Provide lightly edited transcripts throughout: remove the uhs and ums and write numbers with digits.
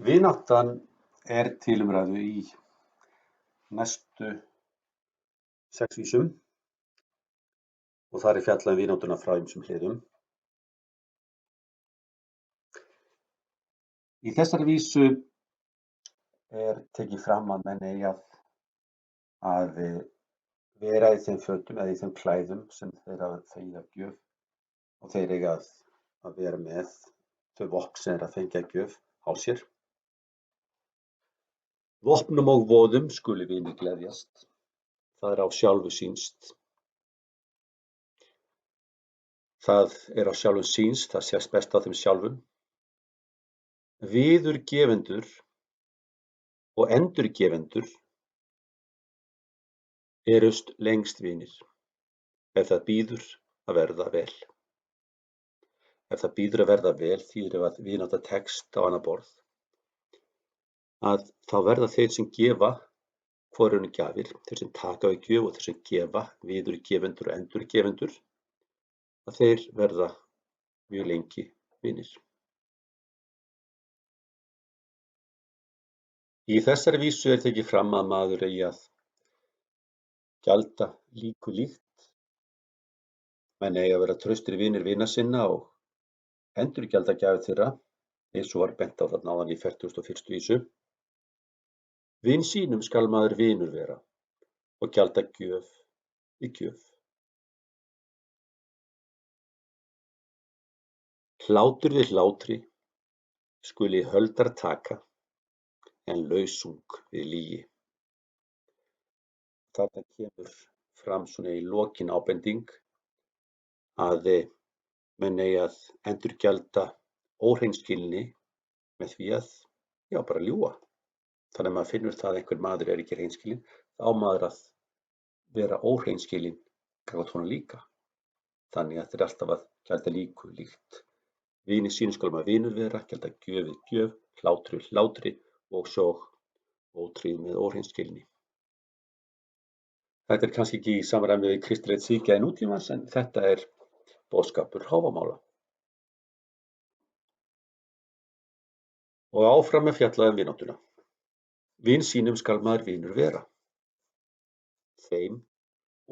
Vináttan til umræðu í næstu 6 vísum og þar fjallað vináttuna frá ýmsum hliðum. Í þessari vísu tekið fram að menn eigi að vera í þeim fötum eða í þeim klæðum sem þeir hafa fengið að gjöf og þeir eiga að vera með þau vopn sem þeir hafa fengið að gjöf á sér. Vopnum og voðum skuli vinir gleðjast, það á sjálfu sýnst. Það á sjálfum sýnst, það sést best á þeim sjálfum. Viðurgefendur og endurgefendur erust lengst vinir, ef það býður að verða vel. Ef það býður að verða vel þýðir að vinátta tekst á annað borð, að þá verða þeir sem gefa hvor öðrum gjafir, þeir sem taka við gjöf og þeir sem gefa, viðurgefendur og endurgefendur, að þeir verða mjög lengi vinir. Í þessari vísu tekið fram að maður eigi að gjalda líku líkt. Menn eigi að vera traustir vinir vina sinna og endurgjalda gjafir þeirra, eins og var bent á þarna áðan í 41. vísu. Vin sínum skal maður vinur vera og gjalda gjöf í gjöf. Hlátur við hlátri skuli höldar taka, en lausung við lygi. Þarna kemur fram svona í lokin ábending að menn eigi að endurgjalda óhreinskilni með því að bara ljúga. Þannig að maður finnur það að einhver maður ekki hreinskilinn, þá á maður að vera óhreinskilinn gagnvart honum líka. Þannig að þetta alltaf að gjalda líku líkt. Vinir sínum skal maður vinur vera, gjalda gjöf við gjöf, hlátri við hlátri og svo ótryggð með óhreinskilni. Þetta kannski ekki í samræmi við kristilegt siðgæði nútímans, en þetta boðskapur Hávamála. Og áfram fjallað vináttuna. Vin sínum skal maður vinur vera, þeim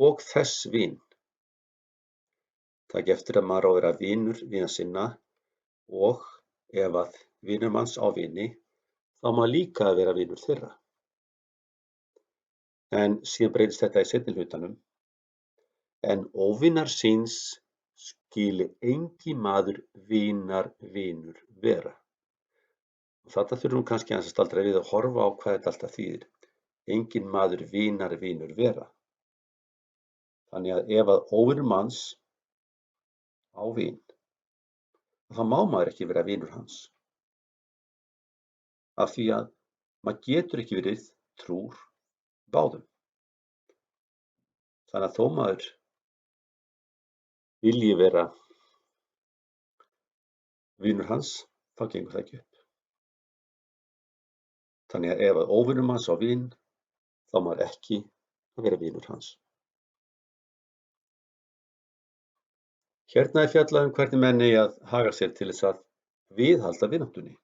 og þess vin. Takk eftir að maður á að vera vinur vina sinna og ef að vinur manns á vini, þá má líka að vera vinur þeirra. En síðan breytist þetta í seinni hlutanum. En óvinar síns skili engi maður vinar vinur vera. Þetta þurfum kannski aðeins að staldra við að horfa á hvað þetta alltaf þýðir. Enginn maður vinar vinur vera. Þannig að ef að óvinur manns á vin, þá má maður ekki vera vinur hans. Af því að maður getur ekki verið trúr báðum. Þannig að þó maður vilji vera vinur hans, þá gengur það ekki upp. Þannig að ef að óvinur manns á vin, þá má maður ekki að vera vinur hans. Hérna fjallað hvernig menn eigi að haga sér til þess að viðhalda vináttunni.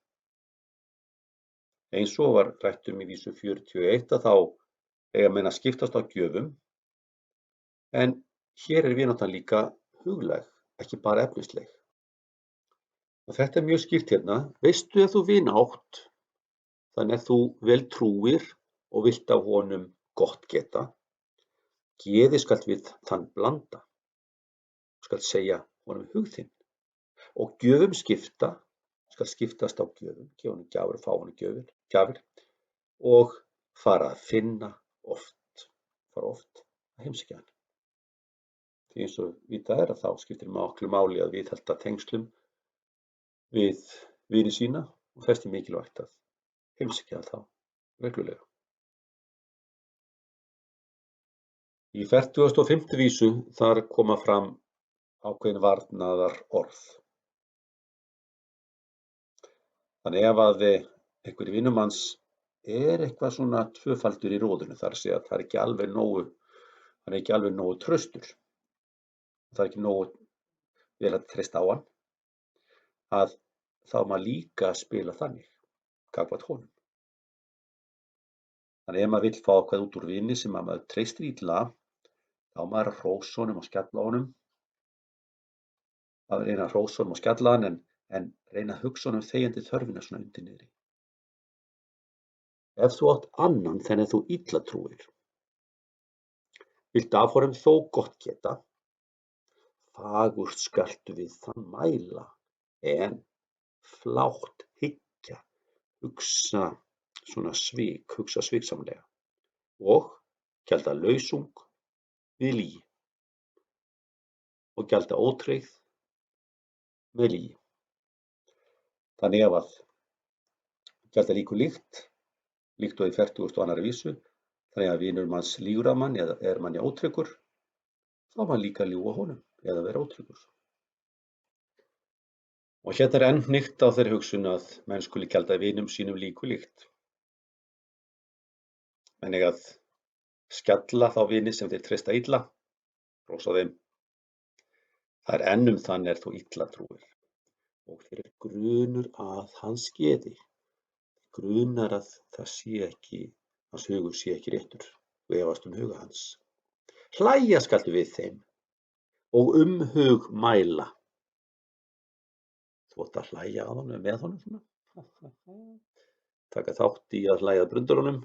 Eins og var rætt í vísu 41 að þá eiga menn að skiptast á gjöfum, en hér vináttan líka huglæg, ekki bara efnisleg. Og þetta mjög skýrt hérna. Veistu að þú vin átt, þannig að þú vel trúir og vilt af honum gott geta, geði skalt við þann blanda, skalt segja honum hug þinn, og gjöfum skipta, skal skiptast á gjöfum, gefa honum gjafir og fá honum gjafir, og fara að finna fara oft að heimsækja hann. Því eins og vitað að þá skiptir miklu máli að viðhalda tengslum við vini sína og þess mikilvægt að heimsækja þá reglulega. Í 45. vísu þar koma fram ákveðin varnaðar orð. Þannig ef að einhver vinur manns eitthvað svona tvöfaldur í róðinu, þar að segja að það ekki alveg nógu traustur, það ekki nógu vel að treysta á hann, að þá má líka spila þannig. gagnvart honum. Þannig ef maður vill fá eitthvað út úr vini sem maður treystir illa, þá á maður að hrósa honum og skella honum. Að reyna að hrósa honum og skella hann en reyna að hugsa honum þegjandi þörfina svona undir niðri. Ef þú átt annan þennan þú illa trúir, viltu af honum þó gott geta, fagurt skaltu við þann mæla, en flátt hyggja, hugsa sviksamlega og gjalda lausung við lygi og gjalda ótryggð með lygi. Þannig ef að gjalda líku líkt og í 42. vísu, þannig að vinur manns lýgur að manni eða er manni ótryggur, þá má líka ljúga honum eða vera ótryggur. Og hérna enn hnykkt á þeirri hugsun að menn skuli gjalda vinum sínum líku líkt. Menn eiga að skella þá vini sem þeir treysta illa, hrósa þeim. Það enn þann þú illa trúir og þeir grunur að hans geði. Grunar að hans hugur sé ekki réttur og efast huga hans. Hlæja skaltu við þeim og hug mæla. Þú átt að hlæja að honum með honum svona. Taka þátt í að hlæja að brundurunum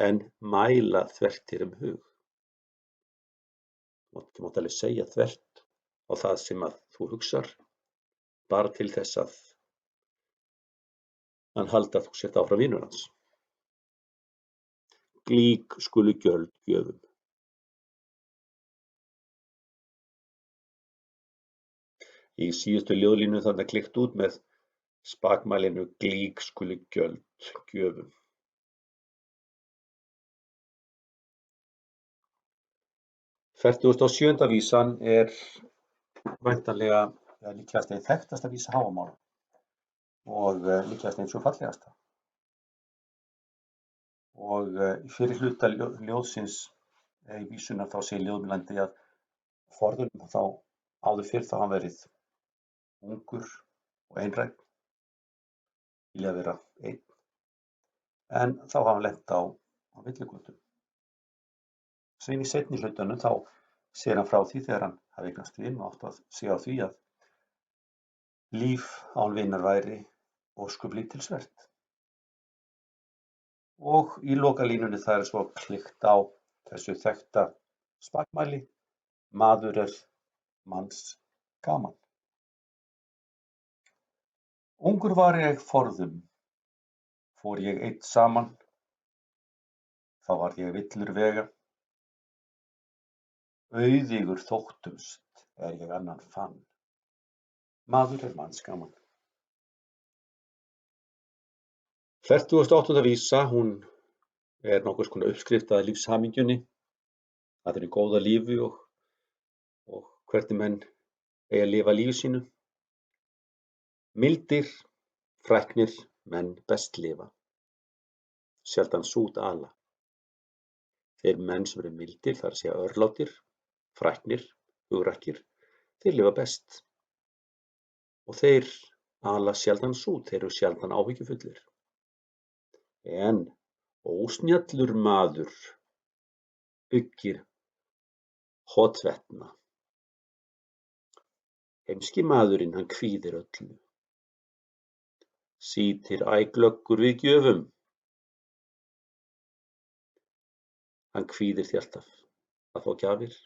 en mæla þvert hug. Þú mátt alveg segja þvert á það sem að þú hugsar, bara til þess að hann haldi að þú sért áfram vinur hans. Glík skulu gjöld gjöfum. Í síðustu ljóðlínu þannig klikkt út með spakmælinu glík skulu gjöld gjöfum. Fertugasta og sjöunda vísan væntanlega líklegast ein þekktasta vísa Hávamála og líklegast ein svo fallegasta. Og í fyrri hluta ljóðsins í vísunar þá segir ljóðmælandi að forðunum þá áður fyrr þá hann verið ungur og einrænn, vilja vera einn, en þá hafa hann lent á villigötum. Síðan í seinni hlutanum þá segir hann frá því þegar hann hafi eignast vin og átt að segja á því að líf án vinar væri ósköp lítilsvert. Og í lokalínunni það svo klikkt á þessu þekkta spakmæli, maður manns gaman. Ungur var ég forðum, fór ég einn saman, þá var ég villur vega. Auðigur þóttumst ég annan fann, maður manns gaman. 48. vísa, hún nokkurs konar uppskrift að lífshamingjunni, að þeirri góða lífi og hvernig menn eiga að lifa lífi sínu. Mildir, fræknir menn best lifa, sjaldan sút ala. Þeir menn sem eru mildir, það segja örlátir, fræknir, hugrakkir, þeir lifa best. Og þeir ala sjaldan sút, þeir eru sjaldan áhyggjufullir. En ósnjallur maður byggir hotsvetna. Heimski maðurinn hann kvíðir öllu. Sýtir glöggur við gjöfum. Hann kvíðir því alltaf að fá gjafir.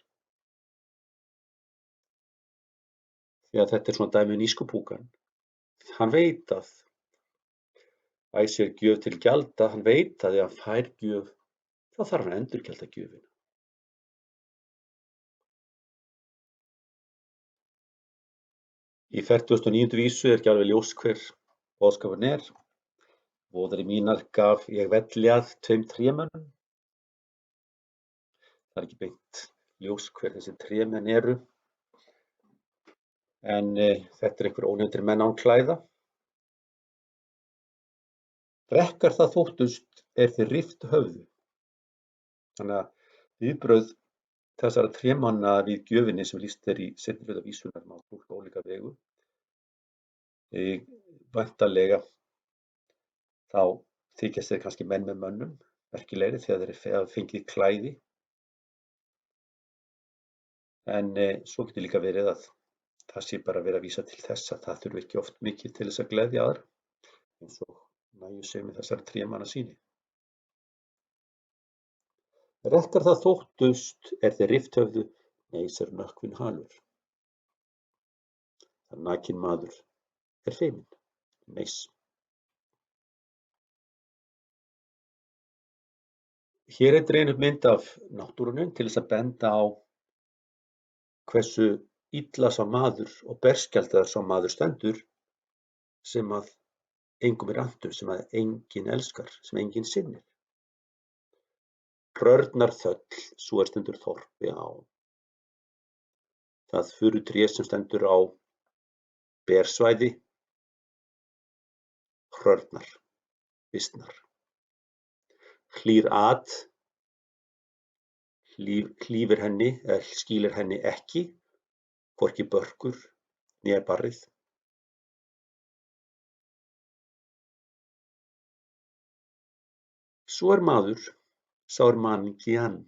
Því að þetta svona dæmi nískupúkan. Hann veit að sér gjöf til gjalda, hann veit að ef hann fær gjöf, þá þarf hann að endurgjalda gjöfina. Í 49. vísu ekki alveg ljós hver boðskapurinn Voðri mínar gaf ég velljað tveim trémönnum. Það ekki beint ljós hver þessi trémenn eru. En þetta einhver ónefndir menn án klæða. Rekkar það þóttust þeir riftu höfðu. Þannig að viðbrögð þessara trémanna við gjöfinni sem lýst í seinni hluta vísunnar má túlka ólíka vegu. Væntanlega Þá þykjast þeir kannski menn með mönnum merkilegri þegar þeir hafa fengið klæði. En svo getur líka verið að það sé bara verið að vísa til þess að það þurfi ekki oft mikið til þess að gleðja aðra, eins og nægir sig með þessari trémanna sýni. Rekkar það þóttust þeir rift höfðu, neisar nökkvinn halur. Það nakinn maður feiminn, neis. Hér dregin upp mynd af náttúrunni til þess að benda á hversu illa sá maður og berskjaldaður sá maður stendur sem að engum annt sem að enginn elskar, sem enginn sinnir. Hrörnar þöll, svo stendur þorpi á. Það furutré sem stendur á bersvæði, hrörnar, visnar. Hlýr hlífir henni eða skýlir henni ekki, hvorki börkur né barrið. Svo maður, sá mannkynan,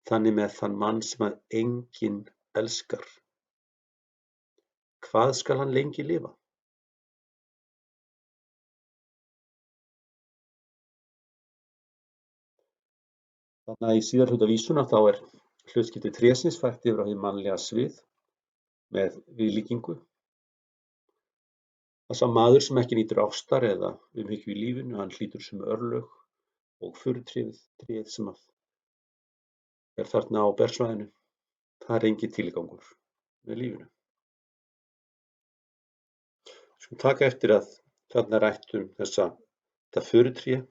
þannig með þann mann sem að enginn elskar. Hvað skal hann lengi lifa? Þannig að í síðari hluta vísunnar þá hlutskipti trésins fært yfir á hið mannlega svið með viðlíkingu. Það sá maður sem ekki nýtur ástar eða umhyggju í lífinu, hann hlýtur sömu örlög og furutréð sem þarna á bersvæðinu. Það enginn tilgangur með lífinu. Skulum taka eftir að þarna rætt þetta furutré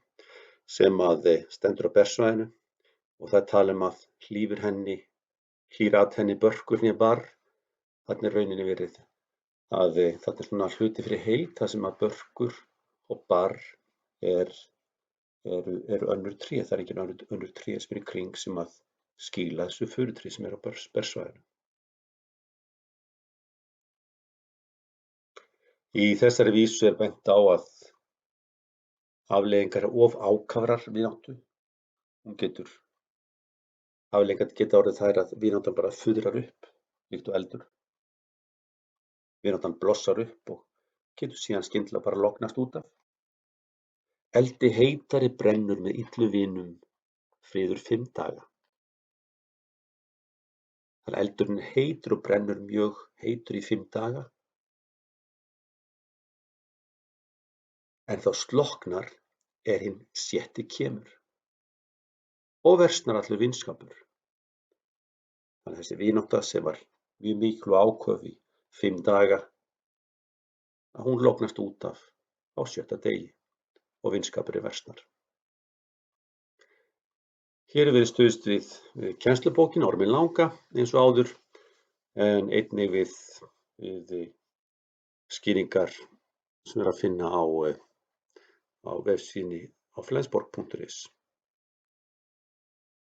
sem að stendur á bersvæðinu og það tala að hlýr að henni börkur né barr. Þarna rauninni verið að þarna svona hluti fyrir heild, það sem að börkur og barr eru önnur tré. Það engin önnur tré sem í kring sem að skýla þessu furutré sem á bersvæðinu. Í þessari vísu bent á að afleiðingar of ákafrar vináttu. Afleiðingar geta orðið þær að vináttan bara fuðrar upp, líkt og eldur. Vináttan blossar upp og getur síðan skyndilega bara lognast út af. Eldi heitari brennur með illu vinum, friður 5 daga. Þannig að eldurinn heitur og brennur mjög heitur í 5 daga. En þá slokknar hinn 6. kemur og versnar allur vinskapur. Þannig að þessi vinátta sem var mjög mikil og áköf í 5 daga, að hún lognast út af á 7. degi og vinskapurinn versnar. Hér verið stuðst við kennslubókina Orminn langa eins og áður, en einnig við skýringar sem að finna á vefsíðunni á flensborg.is.